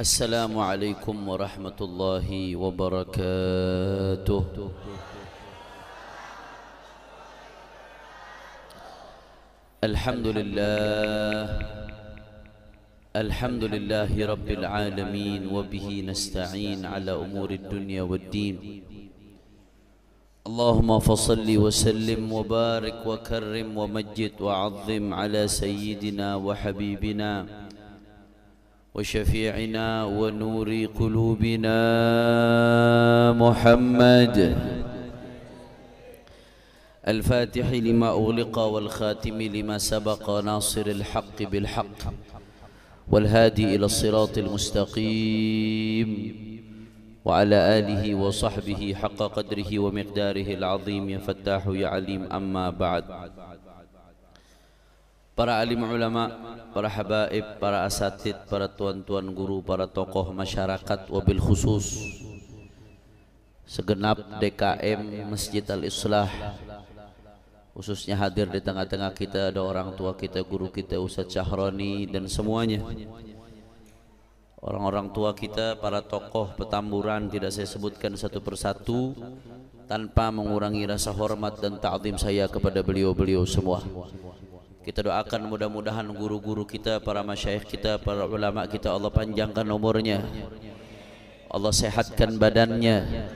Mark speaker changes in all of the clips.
Speaker 1: السلام عليكم ورحمة الله وبركاته. الحمد لله رب العالمين، وبه نستعين على أمور الدنيا والدين. اللهم فصل وسلم وبارك وكرم ومجد وعظم على سيدنا وحبيبنا وشفيعنا ونور قلوبنا محمد الفاتح لما أغلق والخاتم لما سبق ناصر الحق بالحق والهادي إلى الصراط المستقيم وعلى آله وصحبه حق قدره ومقداره العظيم. يا فتاح يا عليم. أما بعد. Para alim ulama, para habaib, para asatid, para tuan-tuan guru, para tokoh masyarakat, wabil khusus segenap DKM Masjid Al-Islah, khususnya hadir di tengah-tengah kita ada orang tua kita, guru kita Ustadz Syahroni dan semuanya, orang-orang tua kita, para tokoh Petamburan, tidak saya sebutkan satu persatu tanpa mengurangi rasa hormat dan ta'zim saya kepada beliau-beliau semua. Kita doakan mudah-mudahan guru-guru kita, para masyayikh kita, para ulama kita, Allah panjangkan umurnya, Allah sehatkan badannya,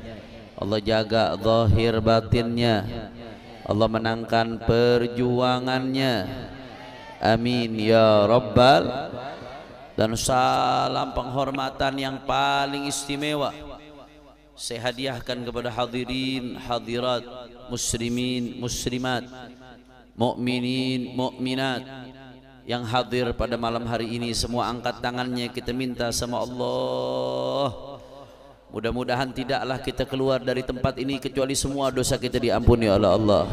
Speaker 1: Allah jaga zahir batinnya, Allah menangkan perjuangannya. Amin ya rabbal. Dan salam penghormatan yang paling istimewa saya hadiahkan kepada hadirin hadirat, muslimin muslimat, mukminin mukminat yang hadir pada malam hari ini. Semua angkat tangannya, kita minta sama Allah, mudah-mudahan tidaklah kita keluar dari tempat ini kecuali semua dosa kita diampuni oleh Allah.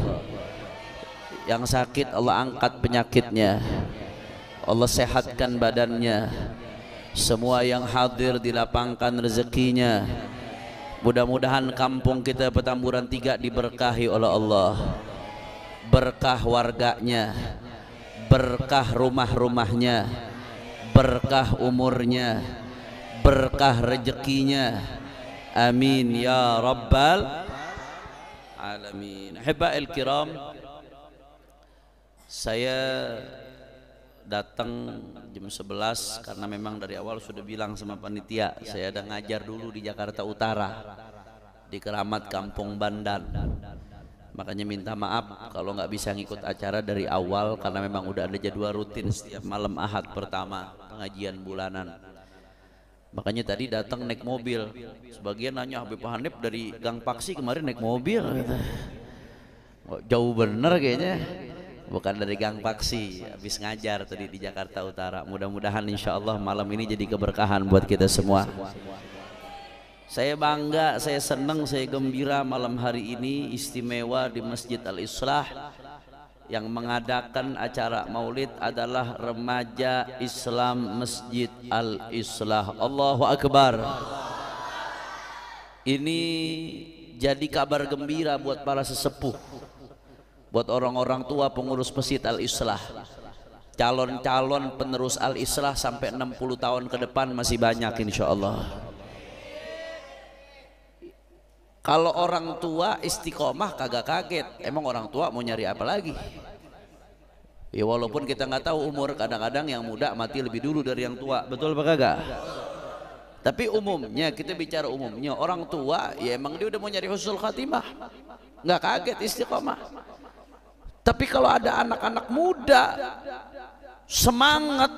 Speaker 1: Yang sakit Allah angkat penyakitnya, Allah sehatkan badannya. Semua yang hadir dilapangkan rezekinya. Mudah-mudahan kampung kita Petamburan 3 diberkahi oleh Allah, berkah warganya, berkah rumah-rumahnya, berkah umurnya, berkah rezekinya. Amin ya rabbal alamin. Ahiba'il kiram, saya datang jam 11 karena memang dari awal sudah bilang sama panitia saya ada ngajar dulu di Jakarta Utara, di Keramat Kampung Bandan. Makanya minta maaf kalau nggak bisa ngikut acara dari awal karena memang udah ada jadwal rutin setiap malam Ahad pertama pengajian bulanan. Makanya tadi datang naik mobil. Sebagian nanya, Habib Hanif dari Gang Paksi kemarin naik mobil gitu. Oh, jauh bener kayaknya. Bukan dari Gang Paksi, habis ngajar tadi di Jakarta Utara. Mudah-mudahan insya Allah malam ini jadi keberkahan buat kita semua. Saya bangga, saya senang, saya gembira malam hari ini istimewa di Masjid Al-Islah. Yang mengadakan acara maulid adalah remaja Islam Masjid Al-Islah. Allahu Akbar. Ini jadi kabar gembira buat para sesepuh, buat orang-orang tua pengurus Masjid Al-Islah. Calon-calon penerus Al-Islah sampai 60 tahun ke depan masih banyak insya Allah. Kalau orang tua istiqomah kagak kaget, emang orang tua mau nyari apa lagi? Ya walaupun kita nggak tahu umur, kadang-kadang yang muda mati lebih dulu dari yang tua, betul apa kagak? Tapi umumnya, kita bicara umumnya, orang tua ya emang dia udah mau nyari husnul khatimah, nggak kaget istiqomah. Tapi kalau ada anak-anak muda semangat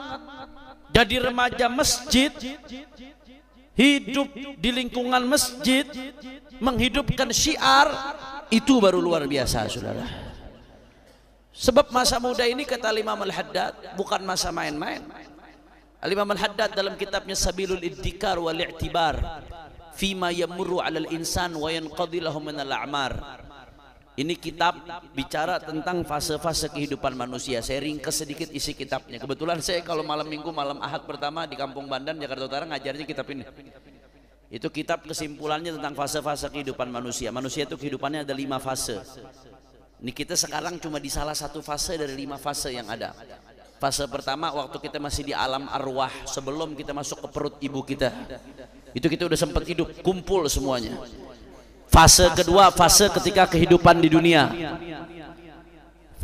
Speaker 1: jadi remaja masjid, hidup di lingkungan masjid, menghidupkan syiar, itu baru luar biasa saudara. Sebab masa muda ini kata Imam Al-Haddad bukan masa main-main. Imam Al-Haddad dalam kitabnya Sabilul Iddikar wal I'tibar fima yamurru 'alal insan wa yanqadhi lahu min al-a'mar. Ini kitab bicara tentang fase-fase kehidupan manusia. Saya ringkas sedikit isi kitabnya. Kebetulan saya kalau malam minggu, malam Ahad pertama di Kampung Bandan, Jakarta Utara ngajarnya kitab ini. Itu kitab kesimpulannya tentang fase-fase kehidupan manusia. Manusia itu kehidupannya ada 5 fase. Ini kita sekarang cuma di salah satu fase dari 5 fase yang ada. Fase pertama waktu kita masih di alam arwah, sebelum kita masuk ke perut ibu kita. Itu kita udah sempat hidup, kumpul semuanya. Fase kedua, fase ketika kehidupan di dunia.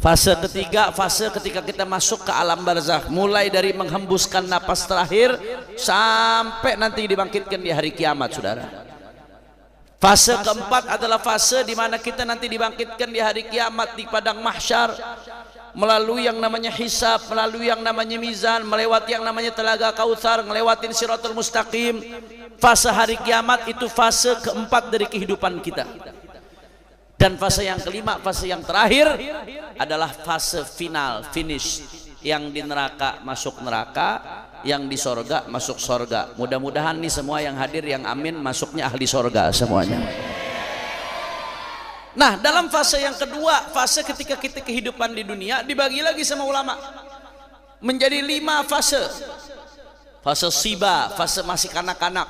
Speaker 1: Fase ketiga, fase ketika kita masuk ke alam barzakh, mulai dari menghembuskan napas terakhir sampai nanti dibangkitkan di hari kiamat, saudara. Fase keempat adalah fase di mana kita nanti dibangkitkan di hari kiamat di padang mahsyar, melalui yang namanya hisab, melalui yang namanya mizan, melewati yang namanya telaga kautsar, ngelewatin siratul mustaqim. Fase hari kiamat itu fase keempat dari kehidupan kita. Dan fase yang kelima, fase yang terakhir adalah fase final, finish. Yang di neraka masuk neraka, yang di sorga masuk sorga. Mudah-mudahan nih semua yang hadir yang amin masuknya ahli sorga semuanya. Nah, dalam fase yang kedua, fase ketika kita kehidupan di dunia, dibagi lagi sama ulama menjadi 5 fase. Fase siba, fase masih kanak-kanak.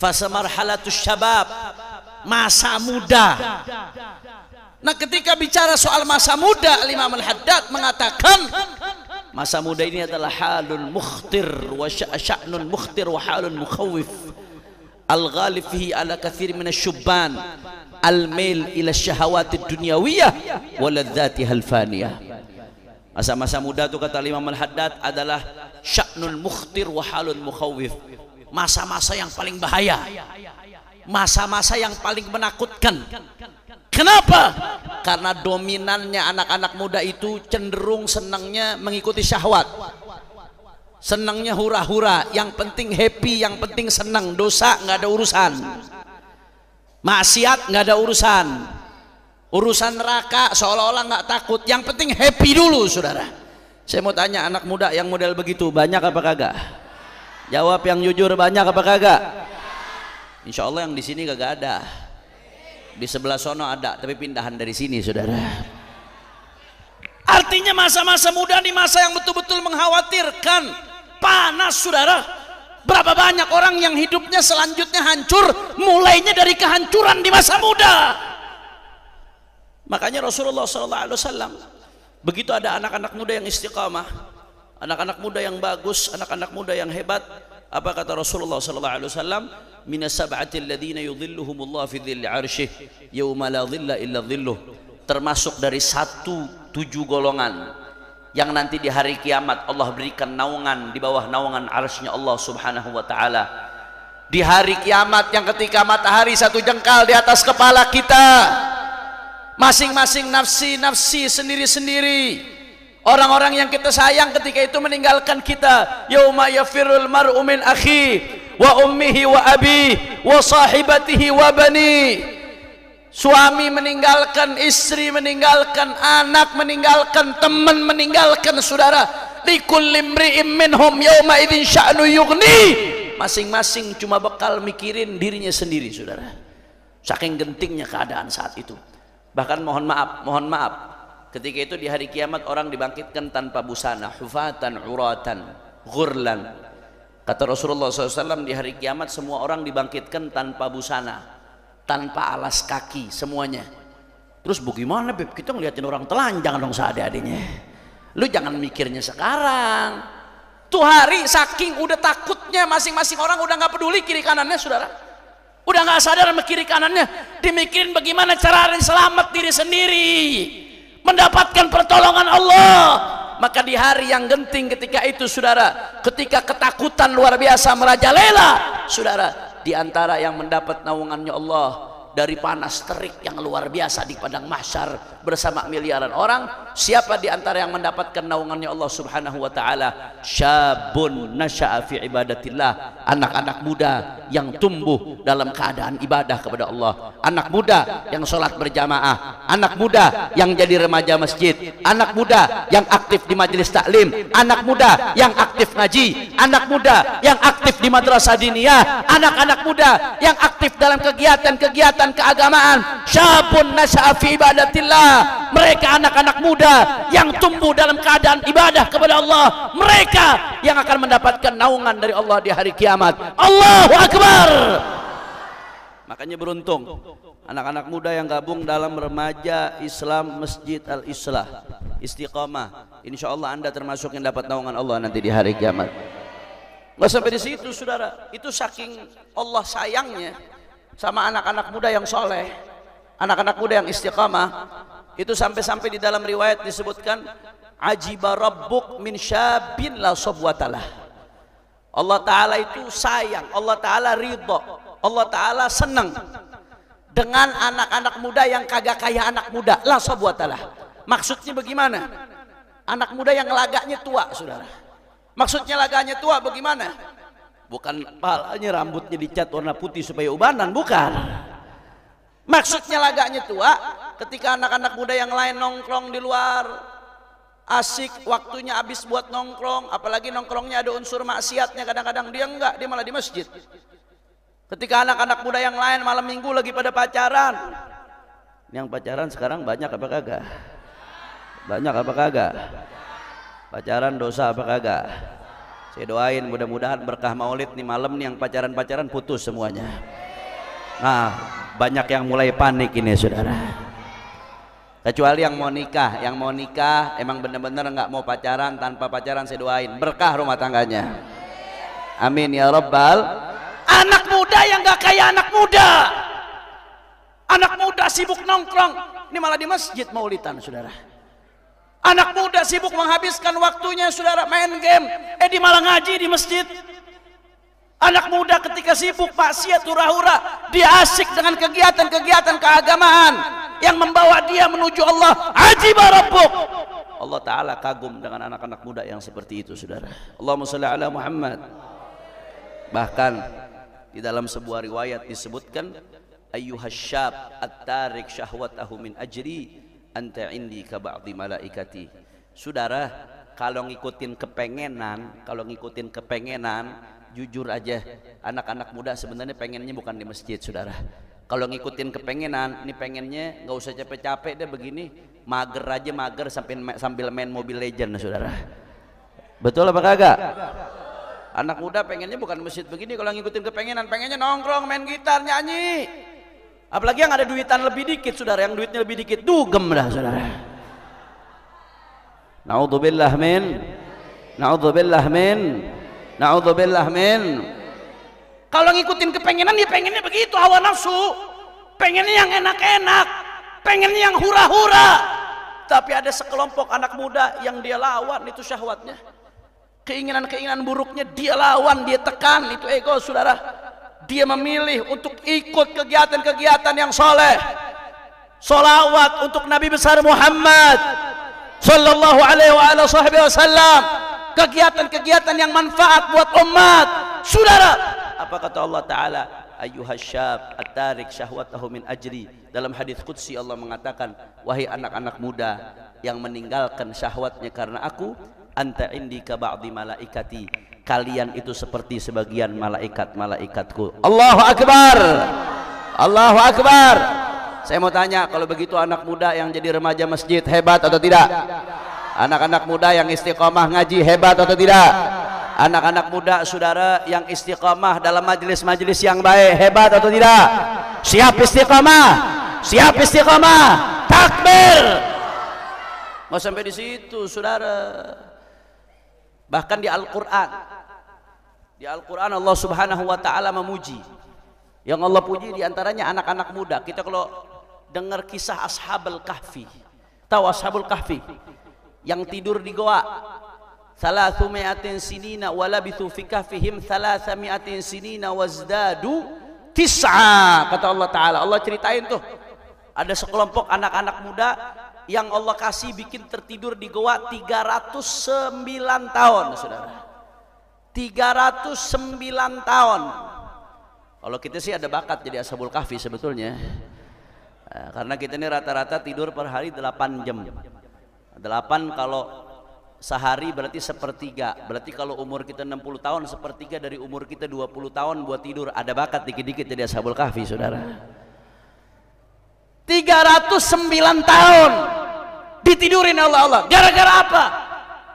Speaker 1: Fase marhalatus syabab, masa muda. Nah, ketika bicara soal masa muda, Imam Al-Haddad mengatakan masa muda ini adalah halun mukhtir wa sya'nun mukhtir wa halun mukhawif al-ghalib fihi ala kathir min asy-syubban al-mail ila syahawatid dunyawiyah wa ladzatiha al-faniyah. Masa-masa muda itu kata Imam Al-Haddad adalah sya'nul mukhtir wa halun mukhawif. Masa-masa yang paling bahaya, masa-masa yang paling menakutkan. Kenapa? Karena dominannya anak-anak muda itu cenderung senangnya mengikuti syahwat, senangnya hura-hura, yang penting happy, yang penting senang. Dosa nggak ada urusan, maksiat nggak ada urusan, urusan neraka seolah-olah nggak takut, yang penting happy dulu, saudara. Saya mau tanya, anak muda yang model begitu banyak apa kagak? Jawab yang jujur, banyak apa kagak? Insya Allah yang di sini kagak ada. Di sebelah sono ada, tapi pindahan dari sini, saudara. Artinya masa-masa muda ini masa yang betul-betul mengkhawatirkan, panas, saudara. Berapa banyak orang yang hidupnya selanjutnya hancur, mulainya dari kehancuran di masa muda. Makanya Rasulullah SAW, begitu ada anak-anak muda yang istiqamah, anak-anak muda yang bagus, anak-anak muda yang hebat, apa kata Rasulullah SAW? Minas sab'atil ladzina yudhilluhumullah fi dhilli 'arsyih yauma la dhilla illa dhilluh. Termasuk dari 7 golongan yang nanti di hari kiamat Allah berikan naungan di bawah naungan arsy-Nya Allah Subhanahu wa taala. Di hari kiamat yang ketika matahari 1 jengkal di atas kepala kita, masing-masing nafsi sendiri-sendiri. Orang-orang yang kita sayang ketika itu meninggalkan kita. Yauma yafirul mar'u min akhi wa ummihi wa abi wa sahibatihi wa bani. Suami meninggalkan istri, meninggalkan anak, meninggalkan teman, meninggalkan saudara. Likulli imri'in minhum yauma idzin sya'nu yughni. Masing-masing cuma bakal mikirin dirinya sendiri, saudara. Saking gentingnya keadaan saat itu. Bahkan mohon maaf, ketika itu di hari kiamat orang dibangkitkan tanpa busana, hufatan, uratan, ghurlan. Kata Rasulullah SAW, di hari kiamat semua orang dibangkitkan tanpa busana, tanpa alas kaki, semuanya. Terus bagaimana, Beb? Kita ngeliatin orang telanjang dong seadanya. Lu jangan mikirnya sekarang. Tuh hari saking udah takutnya masing-masing orang udah nggak peduli kiri kanannya, saudara. Udah nggak sadar sama kiri kanannya. Dimikirin bagaimana cara selamat diri sendiri, mendapatkan pertolongan Allah. Maka di hari yang genting ketika itu, saudara, ketika ketakutan luar biasa merajalela, saudara, di antara yang mendapat naungannya Allah dari panas terik yang luar biasa di padang mahsyar bersama miliaran orang, siapa di antara yang mendapatkan naungannya Allah Subhanahu wa taala? Syabun nasya'a fi ibadatillah, anak-anak muda yang tumbuh dalam keadaan ibadah kepada Allah, anak muda yang sholat berjamaah, anak muda yang jadi remaja masjid, anak muda yang aktif di majelis taklim, anak muda yang aktif ngaji, anak muda yang aktif di madrasah diniyah, anak-anak muda yang aktif dalam kegiatan-kegiatan keagamaan. Syabun nasya'a fi ibadatillah, mereka anak-anak muda yang tumbuh dalam keadaan ibadah kepada Allah, mereka yang akan mendapatkan naungan dari Allah di hari kiamat. Allahu Akbar. Makanya beruntung anak-anak muda yang gabung dalam remaja Islam Masjid Al-Islah Istiqamah, insya Allah Anda termasuk yang dapat naungan Allah nanti di hari kiamat. Nggak sampai di situ saudara, itu saking Allah sayangnya sama anak-anak muda yang soleh, anak-anak muda yang istiqamah, itu sampai-sampai di dalam riwayat disebutkan ajiba rabbuk min syabin la sobwatalah. Allah Ta'ala itu sayang, Allah Ta'ala ridho, Allah Ta'ala senang dengan anak-anak muda yang kagak kayak anak muda la sobwatalah. Maksudnya bagaimana? Anak muda yang lagaknya tua saudara. Maksudnya lagaknya tua bagaimana? Bukan palanya rambutnya dicat warna putih supaya ubanan, bukan. Maksudnya lagaknya tua ketika anak-anak muda yang lain nongkrong di luar, asik, waktunya habis buat nongkrong, apalagi nongkrongnya ada unsur maksiatnya, kadang-kadang dia enggak, dia malah di masjid. Ketika anak-anak muda yang lain malam minggu lagi pada pacaran, yang pacaran sekarang banyak apa kagak? Banyak apa kagak? Pacaran dosa apa kagak? Saya doain mudah-mudahan berkah maulid nih malam nih yang pacaran-pacaran putus semuanya. Nah, banyak yang mulai panik ini saudara. Kecuali yang mau nikah emang bener-bener nggak mau pacaran, tanpa pacaran saya doain berkah rumah tangganya. Amin ya rabbal. Anak muda yang nggak kayak anak muda. Anak muda sibuk nongkrong, ini malah di masjid maulidan saudara. Anak muda sibuk menghabiskan waktunya saudara main game, di malah ngaji di masjid. Anak muda ketika sibuk maksiat hura-hura, dia asik dengan kegiatan-kegiatan keagamaan yang membawa dia menuju Allah. Ajiba rabbuk. Allah Ta'ala kagum dengan anak-anak muda yang seperti itu saudara. Allahumma sholli ala Muhammad. Bahkan di dalam sebuah riwayat disebutkan ayyuhasyab at-tarik syahwatahu min ajri anta indi ka ba'di malaikati. Saudara, kalau ngikutin kepengenan, jujur aja anak-anak muda sebenarnya pengennya bukan di masjid saudara. Kalau ngikutin kepengenan, ini pengennya nggak usah capek-capek deh begini, mager aja, mager sambil main Mobile Legend saudara. Betul apa kagak? Anak muda pengennya bukan masjid begini, kalau ngikutin kepengenan, pengennya nongkrong, main gitar, nyanyi. Apalagi yang ada duitan lebih dikit saudara, yang duitnya lebih dikit dugem dah saudara. Na'udzubillah min. Kalau ngikutin kepengenan dia pengennya begitu, hawa nafsu, pengennya yang enak-enak, pengennya yang hura-hura. Tapi ada sekelompok anak muda yang dia lawan itu syahwatnya, keinginan-keinginan buruknya dia lawan, dia tekan, itu ego saudara. Dia memilih untuk ikut kegiatan-kegiatan yang soleh, solawat untuk Nabi besar Muhammad sallallahu alaihi wasallam, kegiatan-kegiatan yang manfaat buat umat saudara. Apa kata Allah Ta'ala? Ayyuhasyab at-tarik syahwatahu min ajri. Dalam hadis qudsi Allah mengatakan, wahai anak-anak muda yang meninggalkan syahwatnya karena aku, anta indi ka ba'di malaikati, kalian itu seperti sebagian malaikat-malaikatku. Allahu Akbar, Allahu Akbar. Saya mau tanya, kalau begitu anak muda yang jadi remaja masjid hebat atau tidak? Anak-anak muda yang istiqamah ngaji hebat atau tidak? Anak-anak muda saudara yang istiqamah dalam majelis-majelis yang baik hebat atau tidak? Siap istiqamah, siap istiqamah, takbir. Mau sampai di situ saudara. Bahkan di Al-Quran Allah Subhanahu wa Ta'ala memuji. Yang Allah puji diantaranya anak-anak muda. Kita kalau dengar kisah Ashabul Kahfi, tahu Ashabul Kahfi yang tidur di goa 300 sinina walabithu fi kahfihim 300 sinina wazdadu tis'a, kata Allah Ta'ala. Allah ceritain tuh ada sekelompok anak-anak muda yang Allah kasih bikin tertidur di goa 309 tahun saudara. 309 tahun. Kalau kita sih ada bakat jadi Ashabul Kahfi sebetulnya, karena kita ini rata-rata tidur per hari 8 jam. 8 kalau sehari berarti sepertiga. Berarti kalau umur kita 60 tahun, sepertiga dari umur kita 20 tahun buat tidur. Ada bakat dikit-dikit jadi Ashabul Kahfi saudara. 309 tahun ditidurin Allah. Gara-gara apa?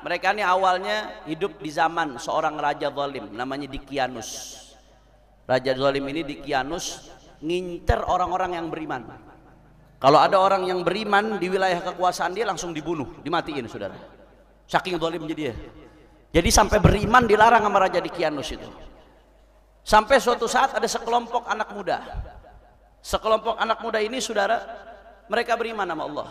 Speaker 1: Mereka ini awalnya hidup di zaman seorang raja zalim namanya Dikianus. Raja zalim ini Dikianus ngincer orang-orang yang beriman. Kalau ada orang yang beriman di wilayah kekuasaan dia langsung dibunuh, dimatiin saudara. Saking zalimnya dia. Jadi sampai beriman dilarang sama Raja Dkianus itu. Sampai suatu saat ada sekelompok anak muda. Sekelompok anak muda ini saudara, mereka beriman nama Allah.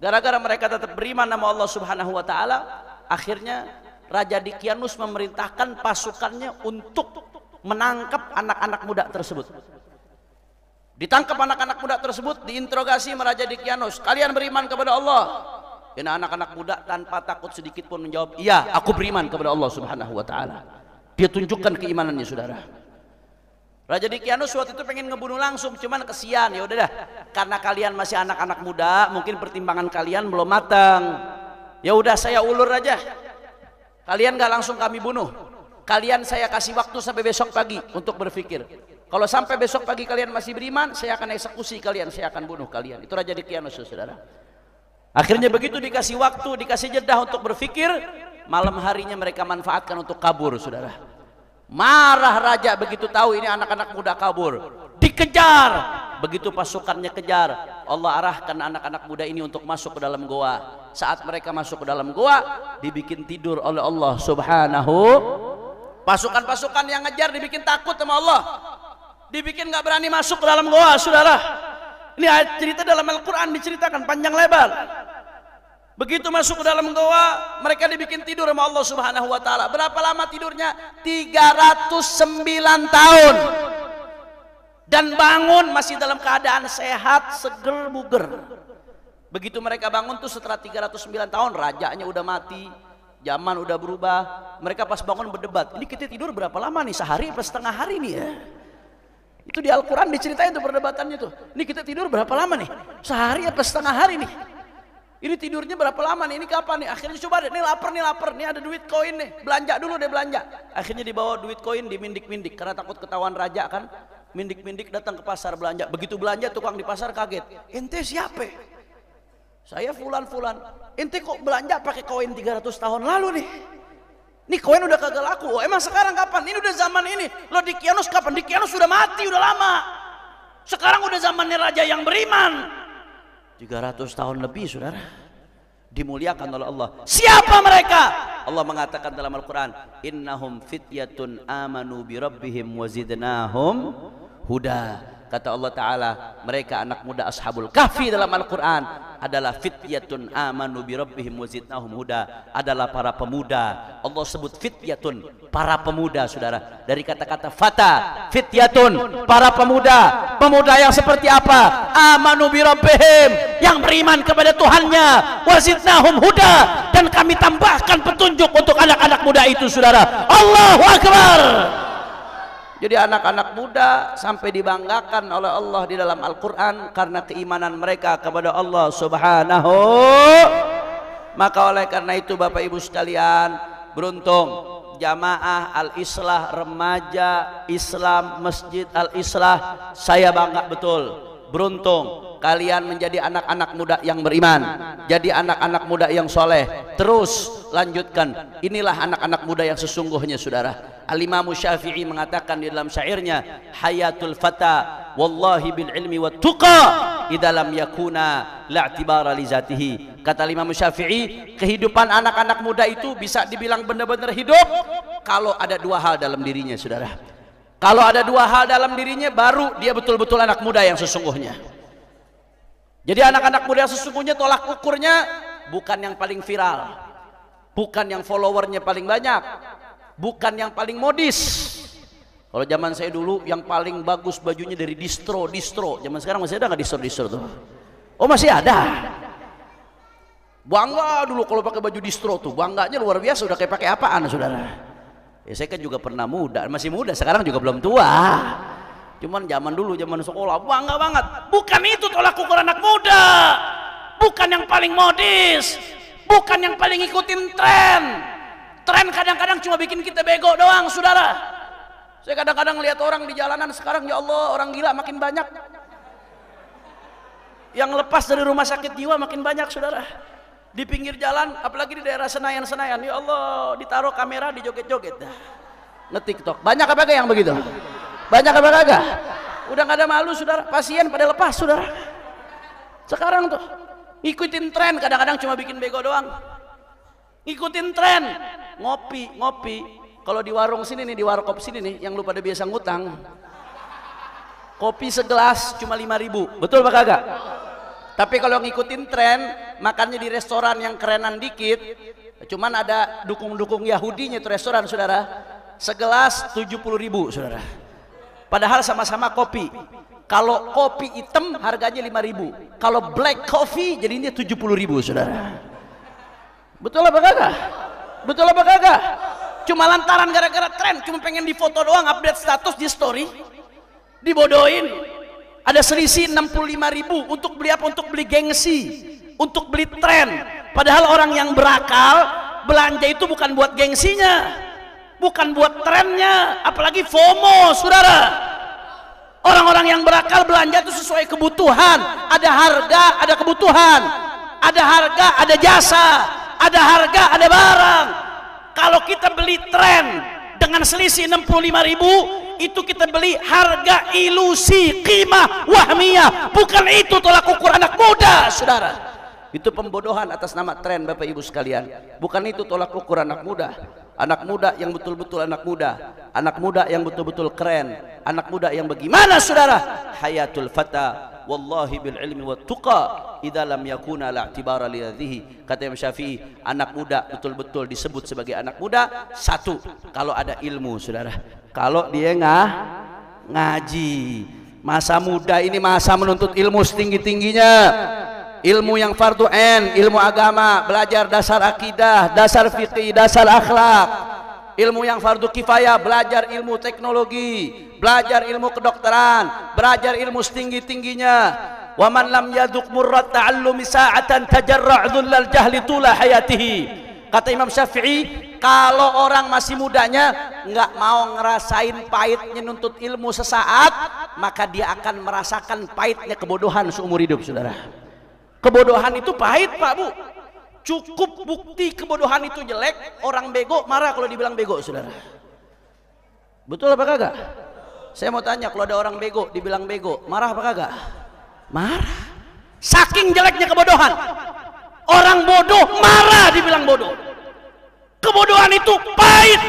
Speaker 1: Gara-gara mereka tetap beriman nama Allah Subhanahu wa taala, akhirnya Raja Dkianus memerintahkan pasukannya untuk menangkap anak-anak muda tersebut. Ditangkap anak-anak muda tersebut, diinterogasi sama Raja Dkianus. Kalian beriman kepada Allah? Dan anak-anak muda tanpa takut sedikit pun menjawab, iya, aku beriman kepada Allah Subhanahu wa taala. Dia tunjukkan keimanannya saudara. Raja Dkianus waktu itu pengen ngebunuh langsung, cuman kesian, ya udah dah. Karena kalian masih anak-anak muda, mungkin pertimbangan kalian belum matang. Ya udah saya ulur aja. Kalian gak langsung kami bunuh. Kalian saya kasih waktu sampai besok pagi untuk berpikir. Kalau sampai besok pagi kalian masih beriman, saya akan eksekusi kalian, saya akan bunuh kalian. Itu Raja Dkianus saudara. Akhirnya begitu dikasih waktu, dikasih jeda untuk berpikir, malam harinya mereka manfaatkan untuk kabur saudara. Marah raja begitu tahu ini anak-anak muda kabur, dikejar. Begitu pasukannya kejar, Allah arahkan anak-anak muda ini untuk masuk ke dalam goa. Saat mereka masuk ke dalam goa, dibikin tidur oleh Allah Subhanahu. Pasukan-pasukan yang ngejar dibikin takut sama Allah, dibikin nggak berani masuk ke dalam goa saudara. Ini ayat cerita dalam Al-Quran diceritakan panjang lebar. Begitu masuk ke dalam goa, mereka dibikin tidur sama Allah Subhanahu wa taala. Berapa lama tidurnya? 309 tahun. Dan bangun masih dalam keadaan sehat, seger, buger. Begitu mereka bangun tuh setelah 309 tahun, rajanya udah mati, zaman udah berubah. Mereka pas bangun berdebat, ini kita tidur berapa lama nih? Sehari apa setengah hari nih ya? Itu di Al-Quran diceritain tuh perdebatannya tuh. Ini kita tidur berapa lama nih? Sehari apa setengah hari nih? Ini tidurnya berapa lama nih? Ini kapan nih? Akhirnya coba deh, nih lapar, nih ada duit koin nih, belanja dulu deh belanja. Akhirnya dibawa duit koin, dimindik-mindik karena takut ketahuan raja kan. Mindik-mindik datang ke pasar belanja. Begitu belanja tukang di pasar kaget. Ente siapa? Saya fulan-fulan. Ente kok belanja pakai koin 300 tahun lalu nih? Ini koin udah kagak laku. Oh, emang sekarang kapan? Ini udah zaman ini. Lo Dkianus kapan? Dkianus sudah mati, udah lama. Sekarang udah zamannya raja yang beriman. 300 tahun lebih saudara. Dimuliakan oleh Allah. Siapa mereka? Allah mengatakan dalam Al-Quran, innahum fityatun amanu bi rabbihim wa zidnahum huda. Kata Allah Ta'ala, mereka anak muda Ashabul Kahfi dalam Al-Quran adalah fityatun amanu bi rabbihim wa zidnahum huda, adalah para pemuda. Allah sebut fityatun, para pemuda saudara. Dari kata-kata fata, fityatun, para pemuda. Pemuda yang seperti apa? Amanu bi rabbihim, yang beriman kepada Tuhannya, wa zidnahum huda, dan kami tambahkan petunjuk untuk anak-anak muda itu saudara. Allahu Akbar. Jadi anak-anak muda sampai dibanggakan oleh Allah di dalam Al-Quran karena keimanan mereka kepada Allah Subhanahu. Maka oleh karena itu Bapak Ibu sekalian, beruntung Jamaah Al-Islah Remaja Islam Masjid Al-Islah, saya bangga betul. Beruntung kalian menjadi anak-anak muda yang beriman, jadi anak-anak muda yang soleh. Terus lanjutkan, inilah anak-anak muda yang sesungguhnya saudara. Al-Imam Syafi'i mengatakan di dalam syairnya, hayatul fata wallahi bil ilmi wat tuqa idza lam yakuna la'tibara li zatihi. Kata Imam Syafi'i, kehidupan anak-anak muda itu bisa dibilang benar-benar hidup kalau ada dua hal dalam dirinya saudara. Kalau ada dua hal dalam dirinya, baru dia betul-betul anak muda yang sesungguhnya. Jadi anak-anak muda yang sesungguhnya tolak ukurnya bukan yang paling viral, bukan yang followernya paling banyak, bukan yang paling modis. Kalau zaman saya dulu yang paling bagus bajunya dari distro. Zaman sekarang masih ada nggak distro tuh? Oh masih ada. Bangga dulu kalau pakai baju distro tuh, bangganya luar biasa. Udah kayak pakai apaan saudara? Ya saya kan juga pernah muda, masih muda, sekarang juga belum tua. Cuman zaman dulu, zaman sekolah, bangga banget. Bukan itu tolak ukur anak muda, bukan yang paling modis, bukan yang paling ikutin tren. Tren kadang-kadang cuma bikin kita bego doang saudara. Saya kadang-kadang lihat orang di jalanan sekarang, ya Allah, orang gila makin banyak. Yang lepas dari rumah sakit jiwa makin banyak saudara. Di pinggir jalan, apalagi di daerah Senayan, ya Allah, ditaruh kamera, dijoget-joget dah, nge-TikTok. Banyak apa gak yang begitu? Banyak apa kagak?
Speaker 2: Udah nggak ada malu saudara, pasien pada lepas saudara. Sekarang tuh ngikutin tren, kadang-kadang cuma bikin bego doang. Ngikutin tren, ngopi. Kalau di warung sini nih, di warkop sini nih, yang lu pada biasa ngutang, kopi segelas cuma 5.000, betul apa kagak? Tapi kalau ngikutin tren, makannya di restoran yang kerenan dikit, cuman ada dukung-dukung Yahudinya itu restoran saudara, segelas 70.000 saudara. Padahal sama-sama kopi. Kalau kopi hitam harganya 5.000, kalau black coffee jadinya 70.000 saudara. Betul apa kagak? Betul apa kagak? Cuma lantaran gara-gara tren, cuma pengen difoto doang, update status di story, dibodohin. Ada selisih 65.000 untuk beli apa? Untuk beli gengsi, untuk beli tren. Padahal orang yang berakal belanja itu bukan buat gengsinya, bukan buat trennya, apalagi FOMO saudara. Orang-orang yang berakal belanja itu sesuai kebutuhan. Ada harga, ada kebutuhan. Ada harga, ada jasa. Ada harga, ada barang. Kalau kita beli tren dengan selisih 65.000, itu kita beli harga ilusi, qimah wahmiyah. Bukan itu tolak ukur anak muda saudara. Itu pembodohan atas nama tren Bapak Ibu sekalian. Bukan itu tolak ukur anak muda. Anak muda yang betul-betul anak muda. Anak muda yang betul-betul keren. Anak muda yang bagaimana saudara? Hayatul fata wallahi bil ilmi wat tuqa idza lam yakuna la i'tibara li hadhihi. Kata Imam Syafi'i, anak muda betul-betul disebut sebagai anak muda satu, kalau ada ilmu saudara. Kalau dia ngaji. Masa muda ini masa menuntut ilmu setinggi-tingginya. Ilmu yang fardu ain, ilmu agama, belajar dasar akidah, dasar fikih, dasar akhlak. Ilmu yang fardu kifayah, belajar ilmu teknologi, belajar ilmu kedokteran, belajar ilmu setinggi-tingginya. Wa man lam yadhuq murrat ta'allumi sa'atan tajarra' dhullal jahli tula hayatihi. Kata Imam Syafi'i, kalau orang masih mudanya nggak mau ngerasain pahitnya nuntut ilmu sesaat, maka dia akan merasakan pahitnya kebodohan seumur hidup saudara. Kebodohan itu pahit Pak Bu. Cukup bukti kebodohan itu jelek, orang bego marah kalau dibilang bego saudara. Betul apa kagak? Saya mau tanya, kalau ada orang bego dibilang bego, marah apa kagak? Marah. Saking jeleknya kebodohan, orang bodoh marah dibilang bodoh. Kebodohan itu pahit.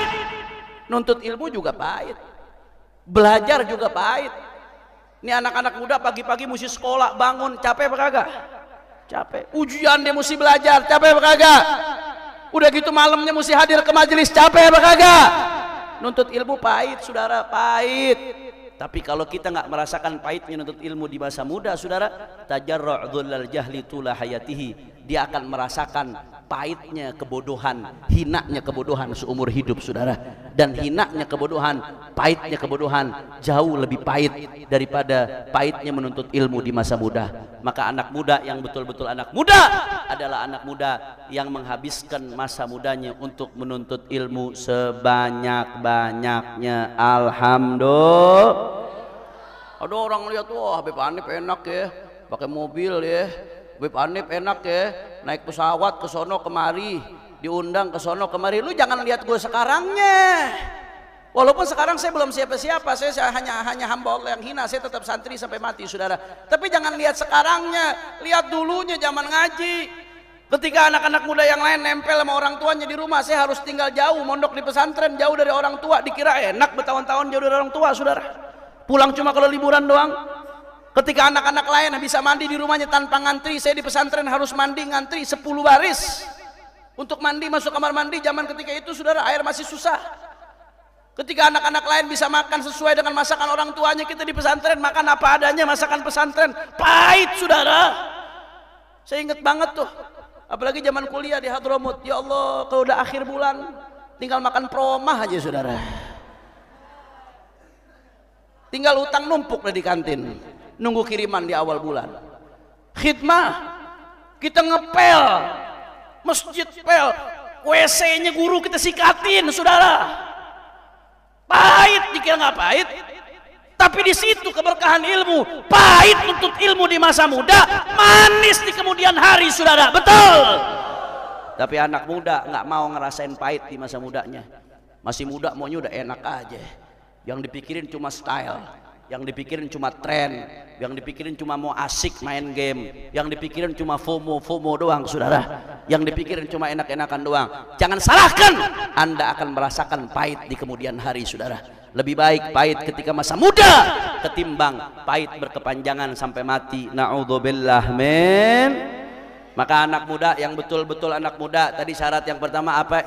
Speaker 2: Nuntut ilmu juga pahit, belajar juga pahit. Ini anak-anak muda pagi-pagi mesti sekolah, bangun, capek apa kagak? Capek. Ujian dia mesti belajar, capek apa kagak? Udah gitu malamnya mesti hadir ke majelis, capek apa kagak? Nuntut ilmu pahit saudara, pahit. Tapi kalau kita nggak merasakan pahitnya nuntut ilmu di masa muda saudara, tajarra' dhullal jahli tula hayatihi, dia akan merasakan pahitnya kebodohan, hinanya kebodohan seumur hidup saudara. Dan hinanya kebodohan, pahitnya kebodohan jauh lebih pahit daripada pahitnya menuntut ilmu di masa muda. Maka anak muda yang betul-betul anak muda adalah anak muda yang menghabiskan masa mudanya untuk menuntut ilmu sebanyak-banyaknya. Alhamdulillah. Ada orang lihat, wah Habib Hanif enak ya, pakai mobil ya, Habib Hanif enak ya, naik pesawat ke sono kemari, diundang ke sono kemari. Lu jangan lihat gue sekarangnya. Walaupun sekarang saya belum siapa-siapa, saya hanya hamba Allah yang hina, saya tetap santri sampai mati saudara. Tapi jangan lihat sekarangnya, lihat dulunya zaman ngaji. Ketika anak-anak muda yang lain nempel sama orang tuanya di rumah, saya harus tinggal jauh, mondok di pesantren, jauh dari orang tua. Dikira enak bertahun-tahun jauh dari orang tua saudara. Pulang cuma kalau liburan doang. Ketika anak-anak lain bisa mandi di rumahnya tanpa ngantri, saya di pesantren harus mandi ngantri 10 baris untuk mandi, masuk kamar mandi. Zaman ketika itu saudara, air masih susah. Ketika anak-anak lain bisa makan sesuai dengan masakan orang tuanya, kita di pesantren makan apa adanya, masakan pesantren pahit saudara. Saya ingat banget tuh, apalagi zaman kuliah di Hadramut. Ya Allah, kalau udah akhir bulan tinggal makan promah aja saudara, tinggal utang numpuk di kantin, nunggu kiriman di awal bulan. Khidmah, kita ngepel masjid, pel WC-nya guru kita sikatin saudara. Pahit, dikira nggak pahit, tapi di situ keberkahan ilmu. Pahit untuk ilmu di masa muda, manis di kemudian hari saudara, betul. Tapi anak muda nggak mau ngerasain pahit di masa mudanya. Masih muda maunya udah enak aja, yang dipikirin cuma style, yang dipikirin cuma tren, yang dipikirin cuma mau asik main game, yang dipikirin cuma FOMO doang saudara, yang dipikirin cuma enak-enakan doang. Jangan salahkan, Anda akan merasakan pahit di kemudian hari saudara. Lebih baik pahit ketika masa muda ketimbang pahit berkepanjangan sampai mati. Na'udzubillah min. Maka anak muda yang betul-betul anak muda, tadi syarat yang pertama apa?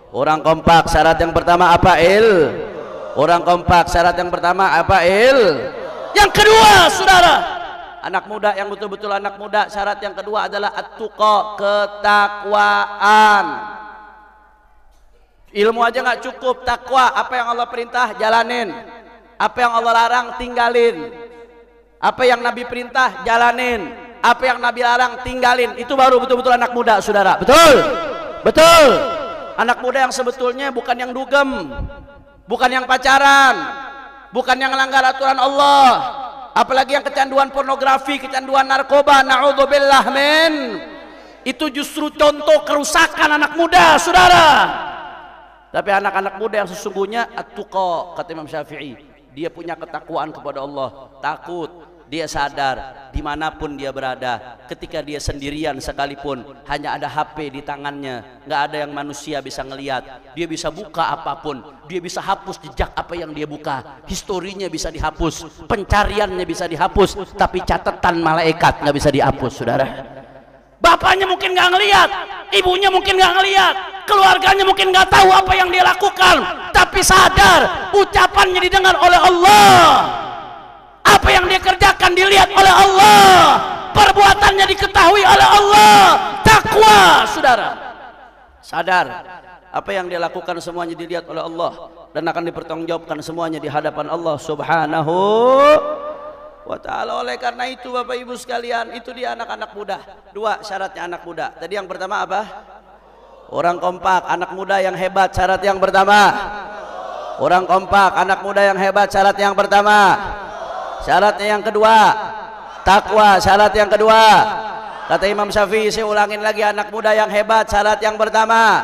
Speaker 2: Orang kompak. Syarat yang pertama apa? Orang kompak. Syarat yang pertama apa? Yang kedua saudara, anak muda yang betul-betul anak muda, syarat yang kedua adalah at-tuqa, ketakwaan. Ilmu aja nggak cukup, takwa. Apa yang Allah perintah jalanin, apa yang Allah larang tinggalin, apa yang Nabi perintah jalanin, apa yang Nabi larang tinggalin. Itu baru betul-betul anak muda saudara. Betul. Anak muda yang sebetulnya bukan yang dugem, bukan yang pacaran, bukan yang melanggar aturan Allah, apalagi yang kecanduan pornografi, kecanduan narkoba. Na'udzubillah min. Itu justru contoh kerusakan anak muda saudara. Tapi anak-anak muda yang sesungguhnya at-tuqa, kata Imam Syafi'i, dia punya ketakwaan kepada Allah, takut, dia sadar dimanapun dia berada, ketika dia sendirian sekalipun, hanya ada HP di tangannya, nggak ada yang manusia bisa ngelihat, dia bisa buka apapun, dia bisa hapus jejak apa yang dia buka, historinya bisa dihapus, pencariannya bisa dihapus, tapi catatan malaikat nggak bisa dihapus saudara. Bapaknya mungkin nggak ngelihat, ibunya mungkin nggak ngelihat, keluarganya mungkin nggak tahu apa yang dia lakukan, tapi sadar ucapannya didengar oleh Allah, apa yang dia kerjakan dilihat oleh Allah, perbuatannya diketahui oleh Allah. Takwa saudara, sadar apa yang dia lakukan semuanya dilihat oleh Allah dan akan dipertanggungjawabkan semuanya di hadapan Allah Subhanahu wa ta'ala. Oleh karena itu Bapak Ibu sekalian, itu dia anak-anak muda. Dua syaratnya anak muda. Tadi yang pertama apa? Orang kompak, anak muda yang hebat. Syarat yang pertama orang kompak, anak muda yang hebat. Syarat yang pertama. Syaratnya yang kedua takwa. Syarat yang kedua, kata Imam Syafi'i, saya ulangin lagi, anak muda yang hebat. Syarat yang pertama,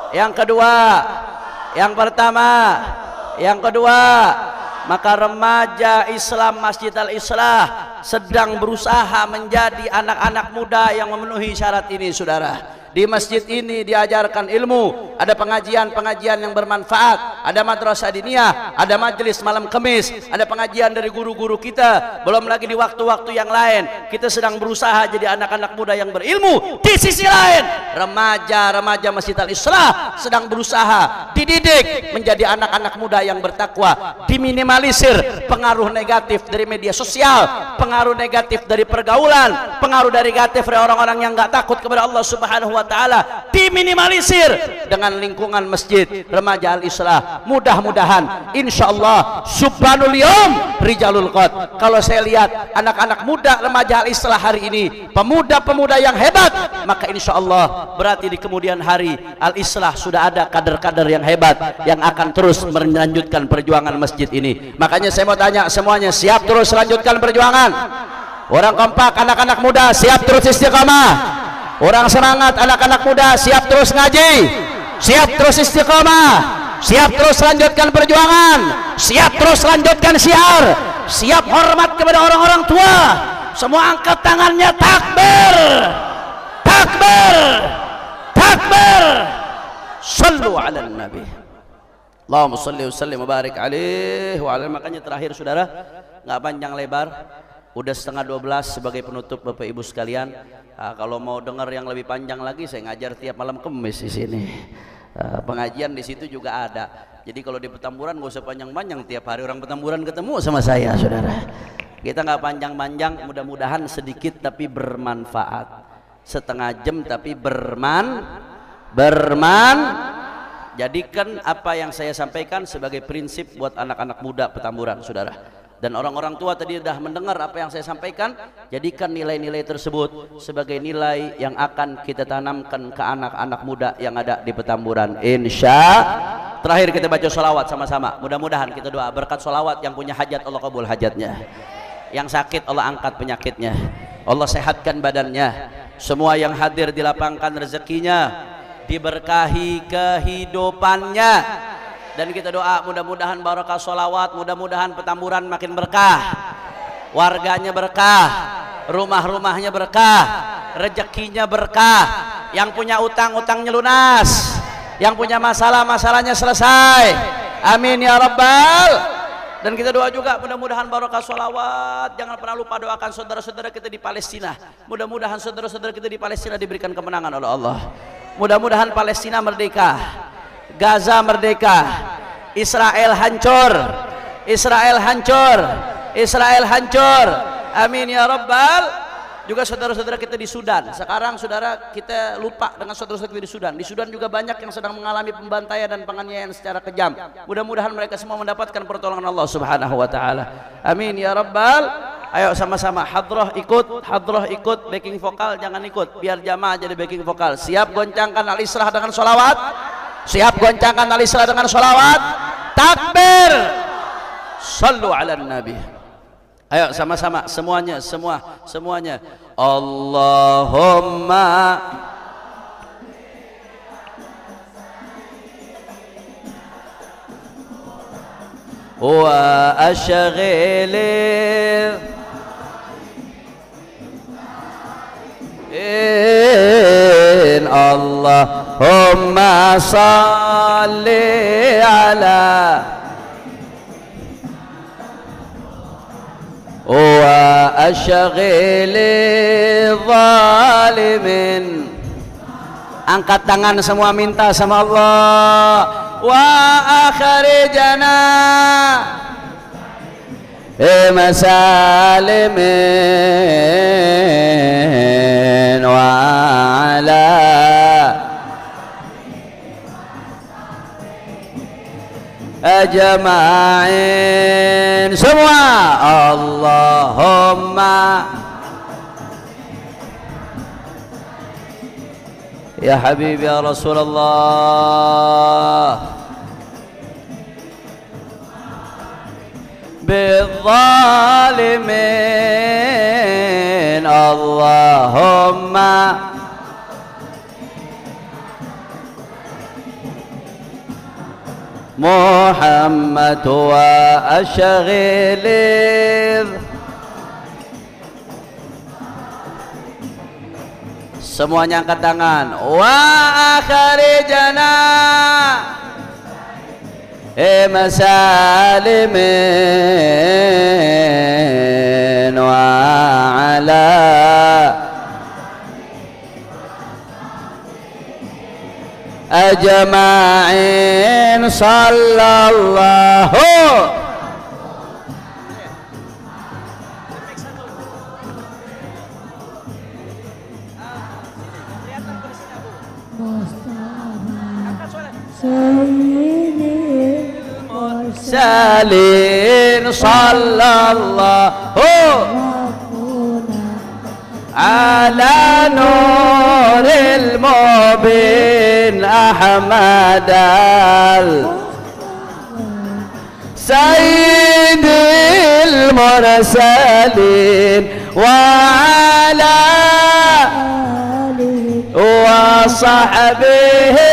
Speaker 2: yang kedua, yang pertama, yang kedua. Maka remaja Islam Masjid Al-Islah sedang berusaha menjadi anak-anak muda yang memenuhi syarat ini saudara. Di masjid ini diajarkan ilmu, ada pengajian-pengajian yang bermanfaat, ada madrasah diniyah, ada majelis malam Kamis, ada pengajian dari guru-guru kita. Belum lagi di waktu-waktu yang lain kita sedang berusaha jadi anak-anak muda yang berilmu. Di sisi lain remaja-remaja Masjid Al-Islah sedang berusaha dididik menjadi anak-anak muda yang bertakwa, diminimalisir pengaruh negatif dari media sosial, pengaruh negatif dari pergaulan, pengaruh negatif dari orang-orang yang nggak takut kepada Allah Subhanahu wa ta'ala, diminimalisir dengan lingkungan masjid remaja Al-Islah. Mudah-mudahan insyaallah subhanul yom rijalul qad. Kalau saya lihat anak-anak muda remaja Al-Islah hari ini, pemuda-pemuda yang hebat, maka insyaallah berarti di kemudian hari Al-Islah sudah ada kader-kader yang hebat yang akan terus melanjutkan perjuangan masjid ini. Makanya saya mau tanya semuanya, siap terus lanjutkan perjuangan? Orang kompak, anak-anak muda siap terus istiqamah? Orang semangat, anak-anak muda siap terus ngaji, siap terus istiqamah, siap terus lanjutkan perjuangan, siap terus lanjutkan syiar, siap hormat kepada orang-orang tua. Semua angkat tangannya, takbir, takbir, takbir. Sallu ala nabi, Allahumma salli wa sallim wa barik alaihi wa ala. Makanya terakhir saudara, nggak panjang lebar, udah 11:30 sebagai penutup Bapak Ibu sekalian. Kalau mau dengar yang lebih panjang lagi, saya ngajar tiap malam Kamis di sini. Pengajian di situ juga ada. Jadi kalau di Petamburan nggak usah panjang-panjang, tiap hari orang Petamburan ketemu sama saya, saudara. Kita nggak panjang-panjang, mudah-mudahan sedikit tapi bermanfaat. Setengah jam tapi jadikan apa yang saya sampaikan sebagai prinsip buat anak-anak muda Petamburan, saudara. Dan orang-orang tua tadi sudah mendengar apa yang saya sampaikan, jadikan nilai-nilai tersebut sebagai nilai yang akan kita tanamkan ke anak-anak muda yang ada di Petamburan. Terakhir kita baca sholawat sama-sama. Mudah-mudahan kita doa berkat sholawat, yang punya hajat Allah kabul hajatnya, yang sakit Allah angkat penyakitnya, Allah sehatkan badannya, semua yang hadir dilapangkan rezekinya, diberkahi kehidupannya, Dan kita doa mudah-mudahan barokah sholawat, mudah-mudahan Petamburan makin berkah, warganya berkah, rumah-rumahnya berkah, rezekinya berkah, yang punya utang-utangnya lunas, yang punya masalah-masalahnya selesai, amin ya rabbal. Dan kita doa juga mudah-mudahan barokah sholawat. Jangan pernah lupa doakan saudara-saudara kita di Palestina. Mudah-mudahan saudara-saudara kita di Palestina diberikan kemenangan oleh Allah. Mudah-mudahan Palestina merdeka, Gaza merdeka, Israel hancur, Israel hancur, Israel hancur, amin ya rabbal. Juga saudara-saudara kita di Sudan. Sekarang saudara kita lupa dengan saudara-saudara kita di Sudan. Di Sudan juga banyak yang sedang mengalami pembantaian dan penganiayaan secara kejam. Mudah-mudahan mereka semua mendapatkan pertolongan Allah Subhanahu wa taala. Amin ya rabbal. Ayo sama-sama hadroh ikut backing vokal, jangan ikut, biar jamaah jadi backing vokal. Siap goncangkan al-Isra dengan sholawat? Siap goncangkan al-Isra dengan sholawat? Takbir. Sallu ala nabi. Ayo sama-sama semuanya. Allahumma wa ashghil Allahumma salli ala wa ashghil zalimin. Angkat tangan semua, minta sama Allah. Wa akhrijana masalimin wa ala ajma'in. Semua Allahumma ya Habib ya Rasulullah bizzalimin Allahumma Muhammad wa ashghil. Semuanya angkat tangan. Wa akhrijana masalimin wa ala ajma'in. Sallallahu mursalin. Sallallahu ala nuril mubin Ahmad al sayyidil mursalin wa ala wa sahbihi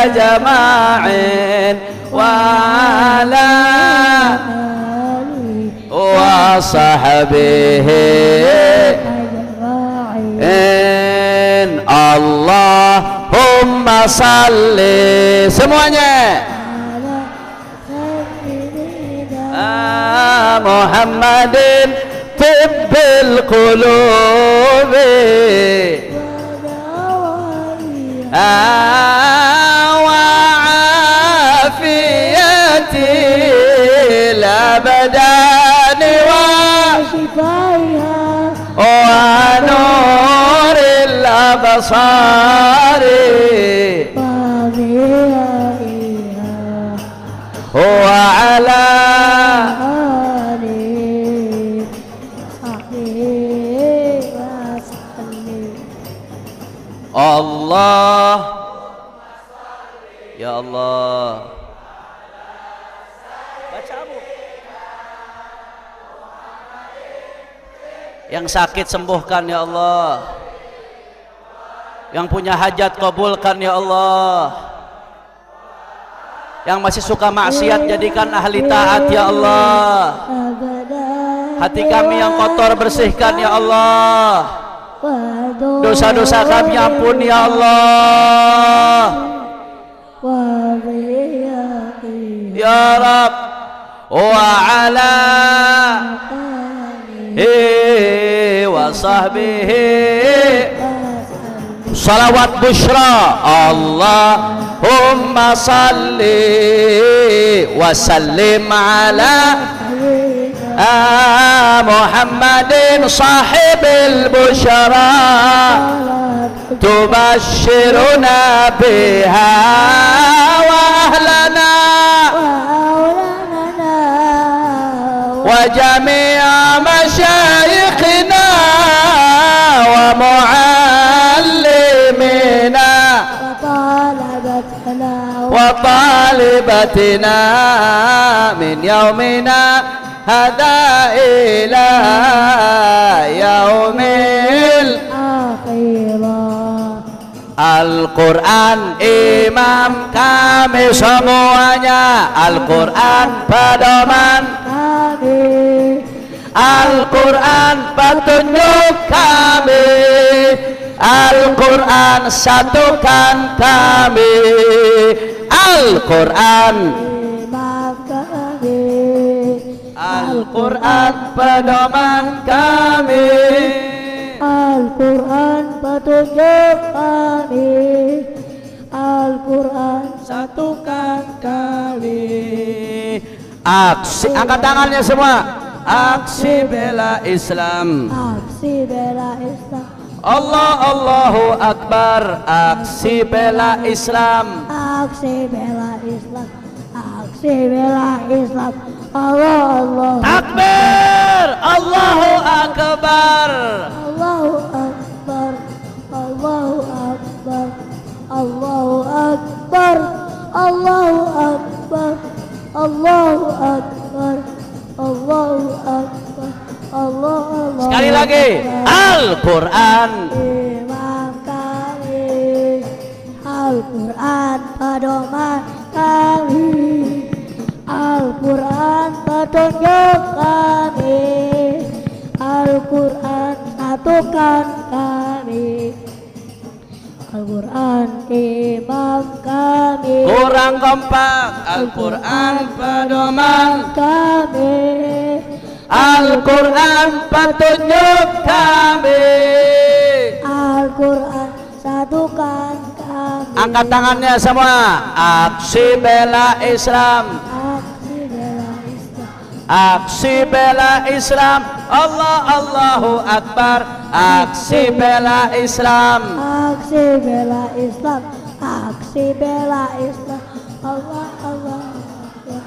Speaker 2: ajma'in wa ala wa sahbihi Allahumma salli. Semuanya Muhammadin tibbil qulubi wa afiyatil abdani wa nuril absari wa ala Allah ya Allah. Baca Abu. Yang sakit sembuhkan ya Allah, yang punya hajat kabulkan ya Allah, Yang masih suka maksiat jadikan ahli taat ya Allah. Hati kami yang kotor bersihkan ya Allah. Dosa-dosa kami ampun ya Allah. Ya Rab. Wa ala wa sahbihi salawat bushra. Allahumma salli wa sallim ala Muhammadin sahibil bushra tubashiruna biha wa ahlana wa jami'a masyayikhina wa muallimina wa talibatina min yaumina hada ila yaumil akhirah. Al-Quran imam kami semuanya, Al-Quran pedoman kami, Al-Quran petunjuk kami, Al-Quran satukan kami, Al-Quran imam kami, Al-Quran pedoman kami, Al-Quran petunjuk kami, Al-Quran satukan kami. Aksi, angkat tangannya semua. Aksi bela Islam, aksi bela Islam. Allah Allahu Akbar. Aksi bela Islam, aksi bela Islam, aksi bela Islam. Allah Allah. Takbir. Allahu Akbar. Allahu Akbar. Allahu Akbar. Allahu Akbar. Allahu Akbar. Allahu Akbar. Allahu Akbar. Allah Allah. Sekali lagi. Al-Quran imam kami, Al-Quran pedoman kami, Al-Quran petunjuk kami, Al-Quran satukan kami, Al-Quran imam kami. Kurang kompak. Al-Quran pedoman kami, Al-Quran petunjuk kami, Al-Quran satukan kami. Angkat tangannya semua. Aksi bela Islam, aksi bela Islam, aksi bela Islam. Allah Allahu Akbar. Aksi bela Islam, aksi bela Islam, aksi bela Islam. Allah Allah.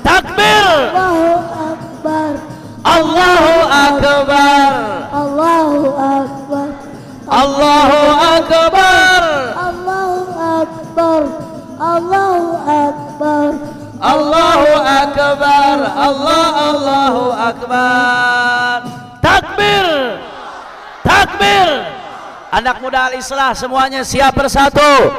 Speaker 2: Takbir. Allahu Akbar. Allahu Akbar. Allahu Akbar. Allahu Akbar. Allahu Akbar. Allahu Akbar. Allahu Akbar. Allahu Akbar. Takbir. Takbir. Anak muda Al-Islah semuanya siap bersatu,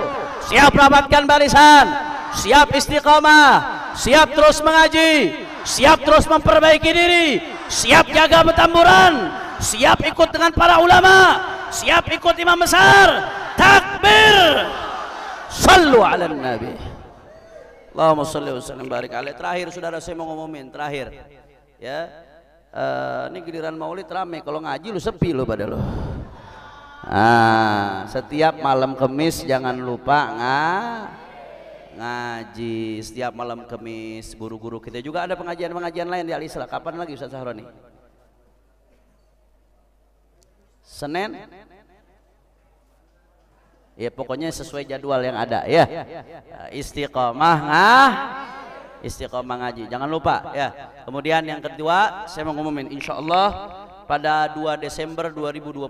Speaker 2: siap rapatkan barisan, siap istiqomah, siap terus mengaji, siap terus memperbaiki diri, siap jaga Petamburan, siap ikut dengan para ulama, siap ikut imam besar. Takbir. Sallu ala nabi. Allahumma salli wa sallim barik alaih. Terakhir saudara saya mau ngomongin terakhir ya. Ini giliran maulid rame, kalau ngaji lu sepi lu pada lu. Setiap malam Kemis jangan lupa ngaji. Setiap malam Kemis guru-guru kita juga ada pengajian-pengajian lain di Al-Islah. Kapan lagi Ustaz Sahroni? Senin? Ya pokoknya sesuai jadwal yang ada ya. Istiqomah istiqomah ngaji, jangan lupa ya. Kemudian yang kedua saya mau ngumumin, insya Allah pada 2 Desember 2025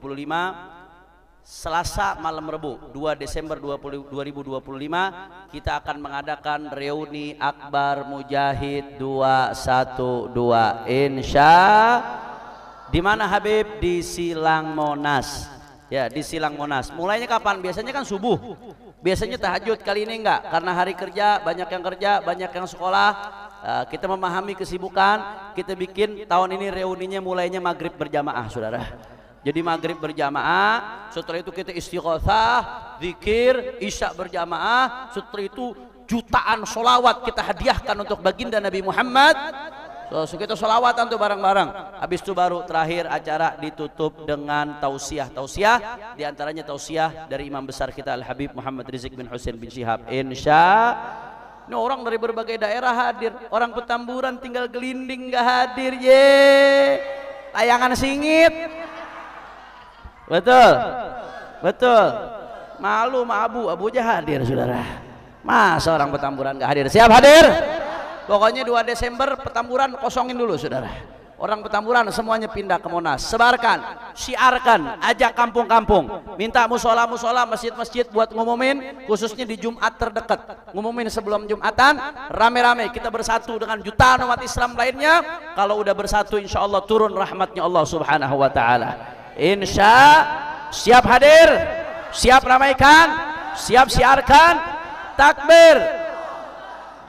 Speaker 2: Selasa malam Rebu 2 Desember 2025 kita akan mengadakan reuni Akbar Mujahid 212 insya. Di mana Habib? Di Silang Monas. Ya, di Silang Monas. Mulainya kapan? Biasanya kan subuh. Biasanya tahajud, kali ini enggak karena hari kerja, banyak yang kerja, banyak yang sekolah. Kita memahami kesibukan, kita bikin tahun ini reuninya mulainya maghrib berjamaah, saudara. Jadi maghrib berjamaah, setelah itu kita istighatsah, zikir, isya berjamaah, setelah itu jutaan solawat kita hadiahkan untuk baginda Nabi Muhammad. So, kita solawatan tuh bareng-bareng. Habis itu baru terakhir acara ditutup dengan tausiah. Tausiah diantaranya tausiah dari imam besar kita Al Habib Muhammad Rizik bin Husain bin Syihab. Insya ini orang dari berbagai daerah hadir. Orang Petamburan tinggal gelinding nggak hadir. Ye, layangan singit. Betul, betul. Malu sama Abu aja hadir, saudara. Masa orang Petamburan nggak hadir? Siap hadir? Pokoknya 2 Desember Petamburan kosongin dulu, saudara. Orang Petamburan semuanya pindah ke Monas. Sebarkan, syiarkan, ajak kampung-kampung. Minta musola-musola, masjid-masjid buat ngumumin, khususnya di Jumat terdekat. Ngumumin sebelum Jumatan, rame-rame kita bersatu dengan jutaan umat Islam lainnya. Kalau udah bersatu, insya Allah turun rahmatnya Allah Subhanahu Wa Taala. Insya siap hadir, siap ramaikan, siap siarkan, takbir.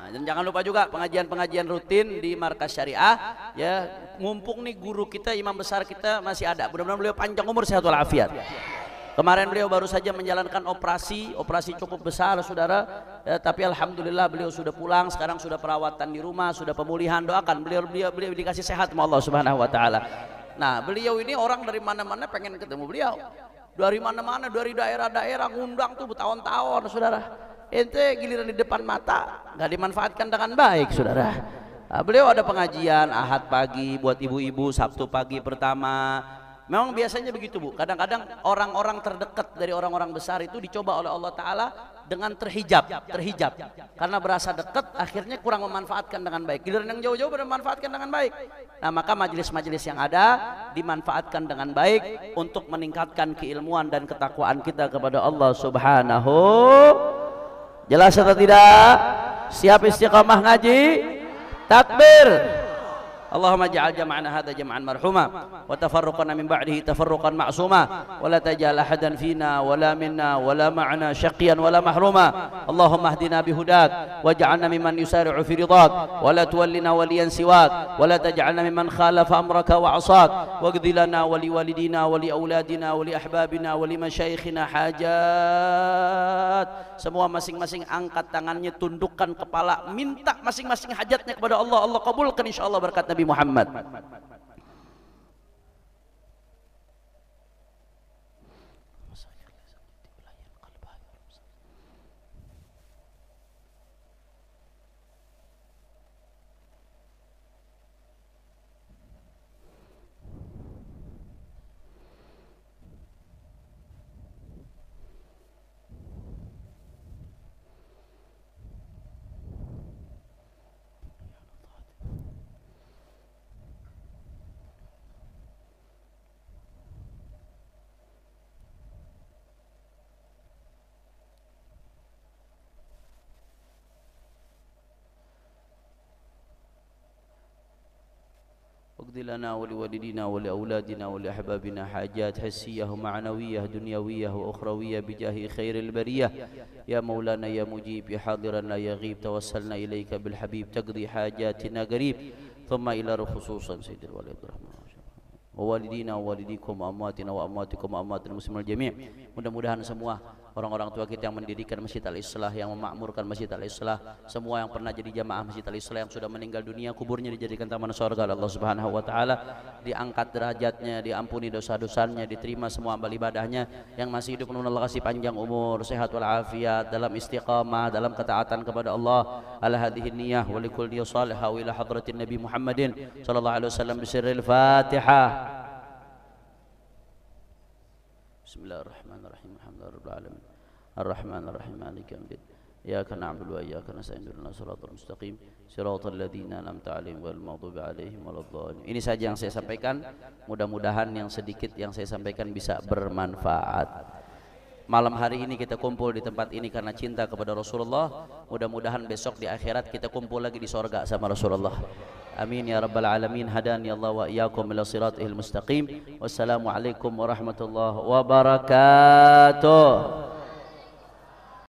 Speaker 2: Dan jangan lupa juga pengajian-pengajian rutin di Markas Syariah ya. Mumpung nih guru kita, imam besar kita masih ada, mudah-mudahan beliau panjang umur sehat walafiat. Kemarin beliau baru saja menjalankan operasi cukup besar, saudara ya, tapi alhamdulillah beliau sudah pulang, sekarang sudah perawatan di rumah, sudah pemulihan. Doakan beliau dikasih sehat sama Allah Subhanahu Wa Taala. Nah, beliau ini orang dari mana-mana pengen ketemu beliau, dari mana-mana, dari daerah-daerah ngundang tuh bertahun-tahun, saudara. Ente giliran di depan mata nggak dimanfaatkan dengan baik, saudara. Nah, beliau ada pengajian Ahad pagi buat ibu-ibu, Sabtu pagi pertama. Memang biasanya begitu, Bu. Kadang-kadang orang-orang terdekat dari orang-orang besar itu dicoba oleh Allah Ta'ala dengan terhijab. Karena berasa dekat, akhirnya kurang memanfaatkan dengan baik. Giliran yang jauh-jauh memanfaatkan dengan baik. Nah, maka majelis-majelis yang ada dimanfaatkan dengan baik untuk meningkatkan keilmuan dan ketakwaan kita kepada Allah Subhanahu. Jelas atau tidak? Siap istiqamah ngaji? Takbir. Allahumma ja'al jama'ana hadha jama'an marhuma wa tafarruqana min ba'dihi tafarruqan ma'suma wa la taj'al ahadan fina wa la minna wa la ma'ana syaqiyan wa la mahruma. Allahumma hdina bihudak waj'alna mimman yusari'u fi ridak wa la tuwallina waliyan siwak wa la taj'alna mimman khalafa amraka wa 'asak waqdi lana wa li walidina wa li auladina wa li ahbabina wa li masyayikhina hajat. Semua masing-masing angkat tangannya, tundukkan kepala, minta masing-masing hajatnya kepada Allah. Allah kabulkan insyaallah berkat Nabi Muhammad. واقض لنا ولوالدينا ولأولادنا ولأحبابنا حاجات حسية ومعنوية دنيوية وأخروية بجاه خير البرية يا مولانا يا مجيب يا حاضرنا يا غيب توسلنا إليك بالحبيب تقضي حاجاتنا قريب ثم إلى خصوصا سيد الوالد الرحمن ووالدينا ووالديكم وأمواتنا وأمواتكم وأموات المسلمين الجميع. Mudah-mudahan semua orang-orang tua kita yang mendirikan Masjid Al-Islah, yang memakmurkan Masjid Al-Islah, semua yang pernah jadi jamaah Masjid Al-Islah yang sudah meninggal dunia, kuburnya dijadikan taman surga oleh Allah Subhanahu Wa Taala, diangkat derajatnya, diampuni dosa-dosanya, diterima semua amal ibadahnya. Yang masih hidup Allah kasih panjang umur, sehat walafiat, dalam istiqamah, dalam ketaatan kepada Allah. Ala hadhihi niyyah wa likul niyyah salihah ila hadratin Nabi Muhammadin sallallahu alaihi wasallam bisirril Fatihah. Bismillahirrahmanirrahim. Alhamdulillahirabbil alamin. Arrahmanirrahim. Maliki yaumiddin. Iyyaka na'budu wa iyyaka nasta'in. Ihdinas siratal mustaqim. Siratal ladzina an'amta 'alaihim ghairil maghdubi 'alaihim waladdallin. Ini saja yang saya sampaikan. Mudah-mudahan yang sedikit yang saya sampaikan bisa bermanfaat. Malam hari ini kita kumpul di tempat ini karena cinta kepada Rasulullah. Mudah-mudahan besok di akhirat kita kumpul lagi di sorga sama Rasulullah. amin ya rabbal alamin. Hadani Allah wa iyyakum ila siratal mustaqim. Wassalamualaikum warahmatullahi wabarakatuh.